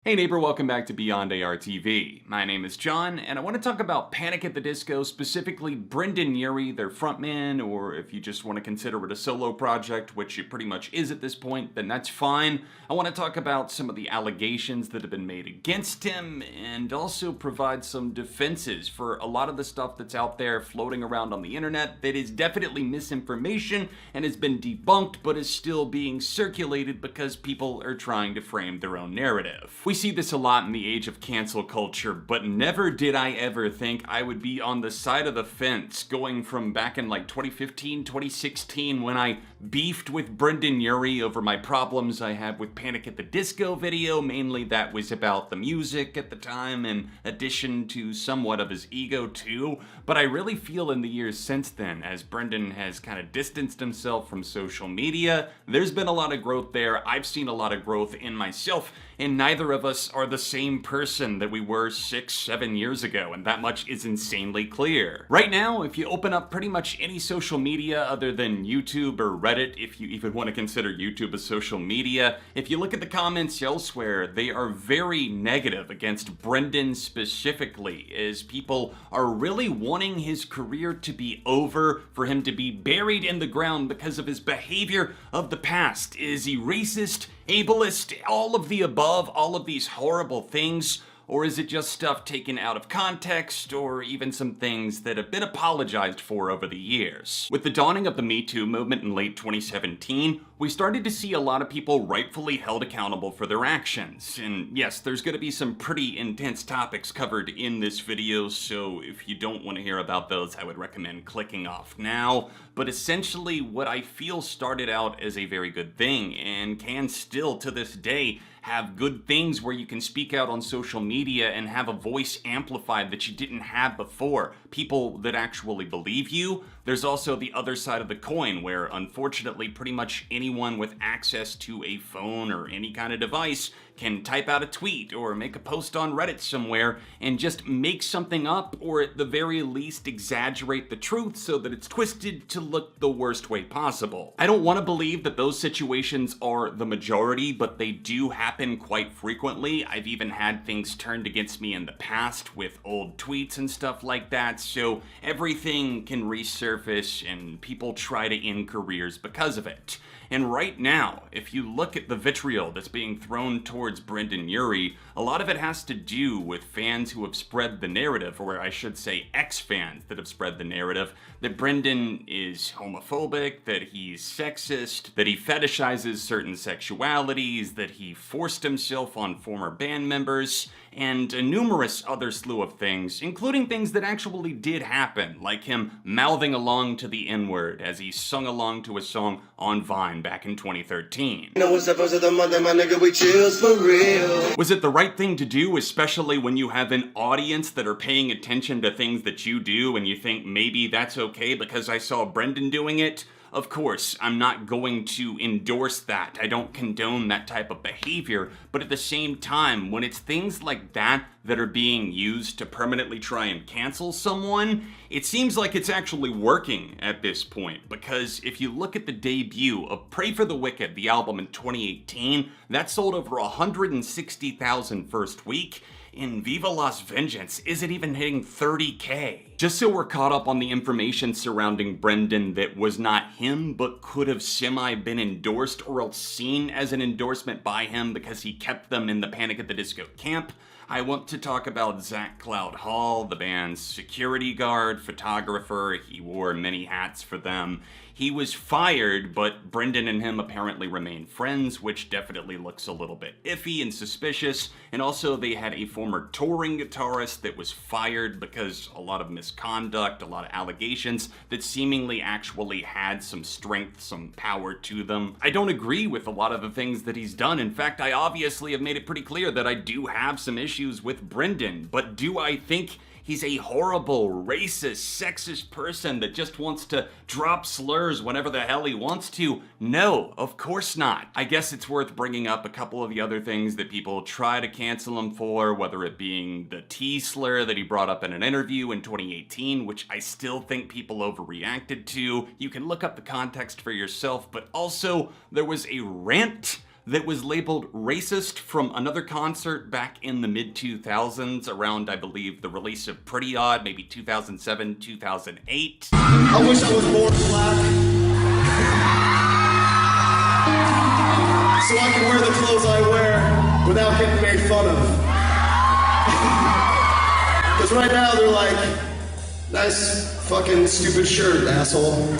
Hey neighbor, welcome back to Beyond ARTV. My name is John, and I want to talk about Panic at the Disco, specifically Brendon Urie, their frontman, or if you just want to consider it a solo project, which it pretty much is at this point, then that's fine. I want to talk about some of the allegations that have been made against him, and also provide some defenses for a lot of the stuff that's out there floating around on the internet that is definitely misinformation and has been debunked, but is still being circulated because people are trying to frame their own narrative. We see this a lot in the age of cancel culture, but never did I ever think I would be on the side of the fence, going from back in like 2015, 2016 when I beefed with Brendon Urie over my problems I had with Panic at the Disco video. Mainly that was about the music at the time, in addition to somewhat of his ego too. But I really feel in the years since then, as Brendon has kind of distanced himself from social media, there's been a lot of growth there. I've seen a lot of growth in myself, and neither of us are the same person that we were 6-7 years ago, and that much is insanely clear. Right now, if you open up pretty much any social media other than YouTube or Reddit, if you even want to consider YouTube as social media, if you look at the comments elsewhere, they are very negative against Brendon specifically, as people are really wanting his career to be over, for him to be buried in the ground because of his behavior of the past. Is he racist, ableist, all of the above, all of these horrible things? Or is it just stuff taken out of context, or even some things that have been apologized for over the years? With the dawning of the Me Too movement in late 2017, we started to see a lot of people rightfully held accountable for their actions. And yes, there's going to be some pretty intense topics covered in this video, so if you don't want to hear about those, I would recommend clicking off now. But essentially, what I feel started out as a very good thing, and can still to this day have good things where you can speak out on social media and have a voice amplified that you didn't have before. People that actually believe you. There's also the other side of the coin where, unfortunately, pretty much anyone with access to a phone or any kind of device can type out a tweet or make a post on Reddit somewhere and just make something up, or at the very least exaggerate the truth so that it's twisted to look the worst way possible. I don't want to believe that those situations are the majority, but they do happen quite frequently. I've even had things turned against me in the past with old tweets and stuff like that, so everything can resurface and people try to end careers because of it. And right now, if you look at the vitriol that's being thrown towards Brendon Urie, a lot of it has to do with fans who have spread the narrative, or I should say ex-fans that have spread the narrative, that Brendon is homophobic, that he's sexist, that he fetishizes certain sexualities, that he forced himself on former band members, and a numerous other slew of things, including things that actually did happen, like him mouthing along to the N-word as he sung along to a song on Vine back in 2013. Was it the right thing to do, especially when you have an audience that are paying attention to things that you do and you think maybe that's okay because I saw Brendon doing it? Of course, I'm not going to endorse that. I don't condone that type of behavior, but at the same time, when it's things like that that are being used to permanently try and cancel someone, it seems like it's actually working at this point, because if you look at the debut of Pray for the Wicked, the album in 2018, that sold over 160,000 first week, and Viva Las Vengeance isn't even hitting 30K. Just so we're caught up on the information surrounding Brendon that was not him, but could have been endorsed or else seen as an endorsement by him because he kept them in the Panic at the Disco camp, I want to talk about Zach Cloud Hall, the band's security guard, photographer. He wore many hats for them. He was fired, but Brendon and him apparently remain friends, which definitely looks a little bit iffy and suspicious. And also they had a former touring guitarist that was fired because a lot of misconduct, a lot of allegations that seemingly actually had some strength, some power to them. I don't agree with a lot of the things that he's done. In fact, I obviously have made it pretty clear that I do have some issues with Brendon, but do I think he's a horrible, racist, sexist person that just wants to drop slurs whenever the hell he wants to? No, of course not. I guess it's worth bringing up a couple of the other things that people try to cancel him for, whether it being the T slur that he brought up in an interview in 2018, which I still think people overreacted to. You can look up the context for yourself, but also there was a rant that was labeled racist from another concert back in the mid-2000s, around, I believe, the release of Pretty Odd, maybe 2007, 2008. I wish I was born black, so I can wear the clothes I wear without getting made fun of. Because right now they're like, nice fucking stupid shirt, asshole.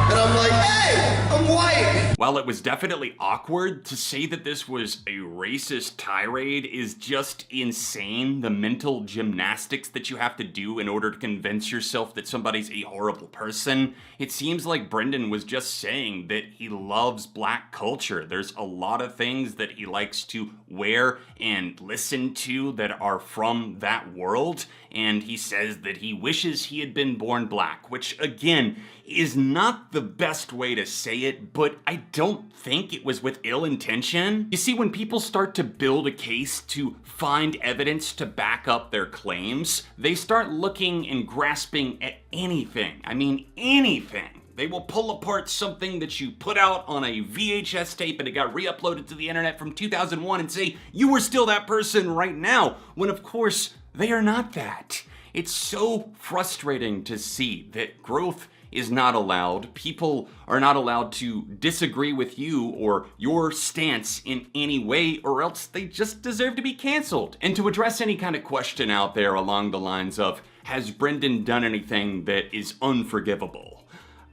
And I'm like, hey, I'm white! While it was definitely awkward, to say that this was a racist tirade is just insane. The mental gymnastics that you have to do in order to convince yourself that somebody's a horrible person. It seems like Brendon was just saying that he loves black culture. There's a lot of things that he likes to wear and listen to that are from that world, and he says that he wishes he had been born black, which again is not the best way to say it, but I don't think it was with ill intention. You see, when people start to build a case to find evidence to back up their claims, they start looking and grasping at anything. I mean, anything. They will pull apart something that you put out on a VHS tape and it got re-uploaded to the internet from 2001 and say, you were still that person right now, when of course, they are not that. It's so frustrating to see that growth is not allowed. People are not allowed to disagree with you or your stance in any way, or else they just deserve to be canceled. And to address any kind of question out there along the lines of, has Brendon done anything that is unforgivable?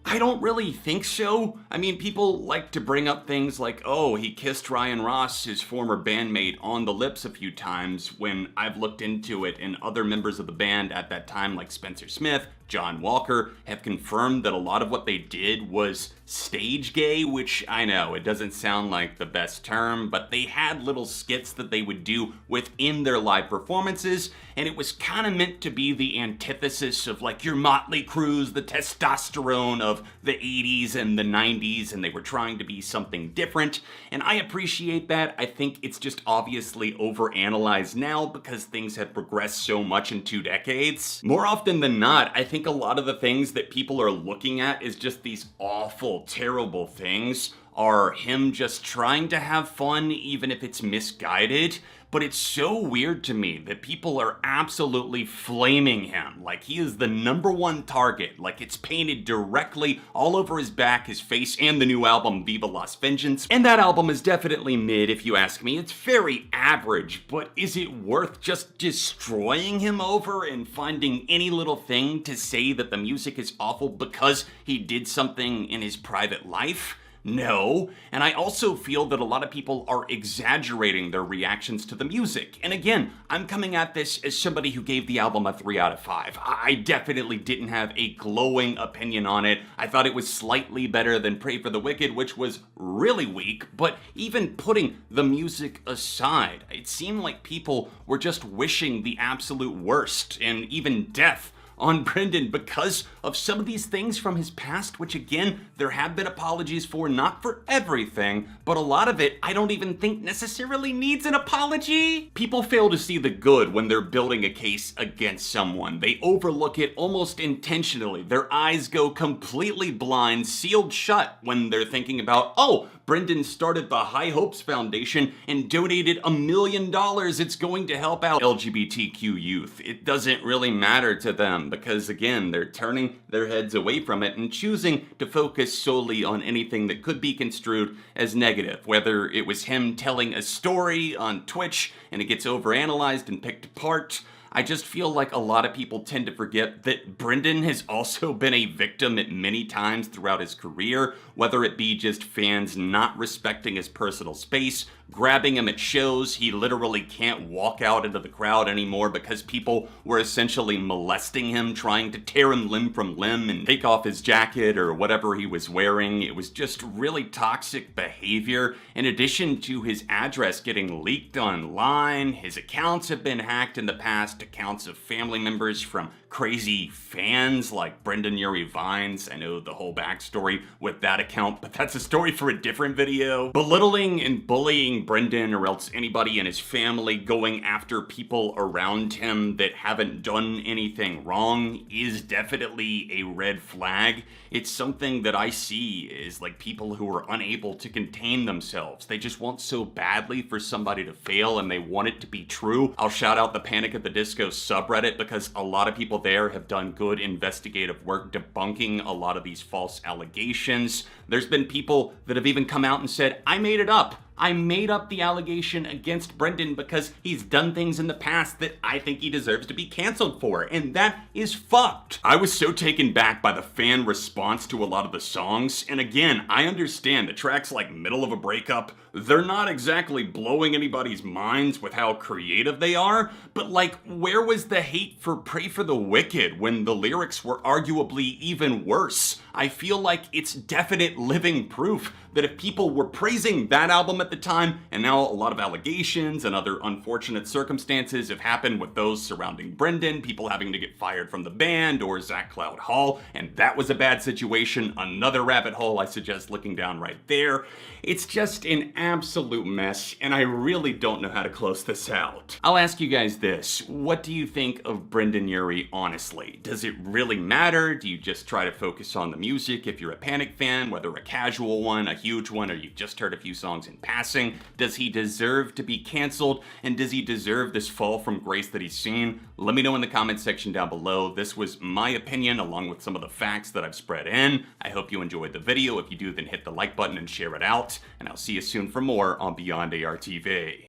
I don't really think so. I mean, people like to bring up things like, oh, he kissed Ryan Ross, his former bandmate, on the lips a few times, when I've looked into it and other members of the band at that time, like Spencer Smith, John Walker, have confirmed that a lot of what they did was stage gay, which I know, it doesn't sound like the best term, but they had little skits that they would do within their live performances, and it was kind of meant to be the antithesis of like your Motley Crues, the testosterone of the 80s and the 90s, and they were trying to be something different, and I appreciate that. I think it's just obviously overanalyzed now because things have progressed so much in 2 decades. More often than not, I think a lot of the things that people are looking at is just these awful, terrible things are him just trying to have fun, even if it's misguided. But it's so weird to me that people are absolutely flaming him like he is the #1 target, like it's painted directly all over his back, his face, and the new album Viva Las Vengeance. And that album is definitely mid, if you ask me. It's very average, but is it worth just destroying him over and finding any little thing to say that the music is awful because he did something in his private life? No, and I also feel that a lot of people are exaggerating their reactions to the music. And again, I'm coming at this as somebody who gave the album a 3 out of 5. I definitely didn't have a glowing opinion on it. I thought it was slightly better than Pray for the Wicked, which was really weak, but even putting the music aside, it seemed like people were just wishing the absolute worst and even death on Brendon because of some of these things from his past, which again, there have been apologies for, not for everything, but a lot of it I don't even think necessarily needs an apology. People fail to see the good when they're building a case against someone. They overlook it almost intentionally. Their eyes go completely blind, sealed shut when they're thinking about, oh, Brendon started the High Hopes Foundation and donated $1 million. It's going to help out LGBTQ youth. It doesn't really matter to them because, again, they're turning their heads away from it and choosing to focus solely on anything that could be construed as negative, whether it was him telling a story on Twitch and it gets overanalyzed and picked apart. I just feel like a lot of people tend to forget that Brendon has also been a victim at many times throughout his career, whether it be just fans not respecting his personal space, grabbing him at shows. He literally can't walk out into the crowd anymore because people were essentially molesting him, trying to tear him limb from limb and take off his jacket or whatever he was wearing. It was just really toxic behavior. In addition to his address getting leaked online, his accounts have been hacked in the past, accounts of family members from crazy fans like Brendon Urie Vines. I know the whole backstory with that account, but that's a story for a different video. Belittling and bullying attacking Brendon or else anybody in his family, going after people around him that haven't done anything wrong is definitely a red flag. It's something that I see is like people who are unable to contain themselves. They just want so badly for somebody to fail and they want it to be true. I'll shout out the Panic at the Disco subreddit because a lot of people there have done good investigative work debunking a lot of these false allegations. There's been people that have even come out and said, I made it up. I made up the allegation against Brendon because he's done things in the past that I think he deserves to be canceled for, and that is fucked. I was so taken back by the fan response to a lot of the songs, and again, I understand the tracks like Middle of a Breakup, they're not exactly blowing anybody's minds with how creative they are, but like, where was the hate for Pray for the Wicked when the lyrics were arguably even worse? I feel like it's definite living proof that if people were praising that album at the time, and now a lot of allegations and other unfortunate circumstances have happened with those surrounding Brendon, people having to get fired from the band, or Zach Cloud Hall, and that was a bad situation, another rabbit hole I suggest looking down right there. It's just an absolute mess, and I really don't know how to close this out. I'll ask you guys this, what do you think of Brendon Urie, honestly? Does it really matter? Do you just try to focus on the music if you're a Panic fan, whether a casual one, a huge one, or you've just heard a few songs in passing? Does he deserve to be canceled, and does he deserve this fall from grace that he's seen? Let me know in the comment section down below. This was my opinion along with some of the facts that I've spread in. I hope you enjoyed the video. If you do, then hit the like button and share it out, and I'll see you soon for more on Beyond ARTV.